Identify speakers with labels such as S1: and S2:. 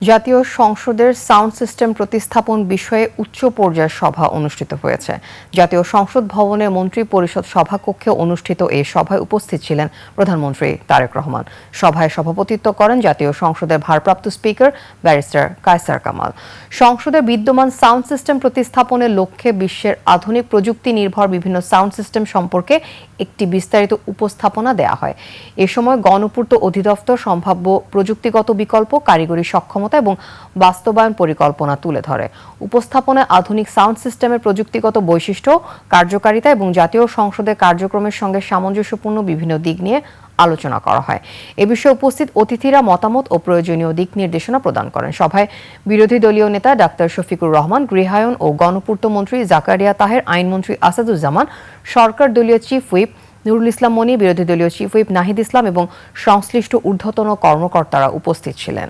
S1: জাতীয় সংসদের sound system প্রতিস্থাপন বিষয়ে উচ্চ পর্যায়ের সভা অনুষ্ঠিত হয়েছে। জাতীয় সংসদ ভবনের মন্ত্রী পরিষদ সভাকক্ষে অনুষ্ঠিত এই সভায় উপস্থিত ছিলেন প্রধানমন্ত্রী তারেক রহমান। সভায় সভাপতিত্ব করেন জাতীয় সংসদের ভারপ্রাপ্ত স্পিকার ব্যারিস্টার কায়সার কামাল। সংসদের বিদ্যমান সাউন্ড সিস্টেম প্রতিস্থাপনের লক্ষ্যে বিশ্বের আধুনিক প্রযুক্তি নির্ভর বিভিন্ন সাউন্ড সিস্টেম সম্পর্কে একটি বিস্তারিত উপস্থাপনা দেয়া হয়। এ সময় গণপূর্ত অধিদপ্তর সম্ভাব্য প্রযুক্তিগত বিকল্প, কারিগরি সক্ষমতা এবং বাস্তবায়ন পরিকল্পনা তুলে ধরে। উপস্থাপনায় আধুনিক সাউন্ড সিস্টেমের প্রযুক্তিগত বৈশিষ্ট্য, কার্যকারিতা এবং জাতীয় সংসদের কার্যক্রমের সঙ্গে সামঞ্জস্যপূর্ণ বিভিন্ন দিক নিয়ে আলোচনা করা হয়। এ বিষয়ে উপস্থিত অতিথিরা মতামত ও প্রয়োজনীয় দিক নির্দেশনা প্রদান করেন। সভায় বিরোধী দলীয় নেতা ডাক্তার শফিকুর রহমান, গৃহায়ন ও গণপূর্ত মন্ত্রী জাকারিয়া তাহের, আইনমন্ত্রী আসাদুজ্জামান, সরকার দলীয় চিফ হুইপ নুরুল ইসলাম মনি, বিরোধী দলীয় চিফ হুইপ নাহিদ ইসলাম এবং সংশ্লিষ্ট ঊর্ধ্বতন কর্মকর্তারা উপস্থিত ছিলেন।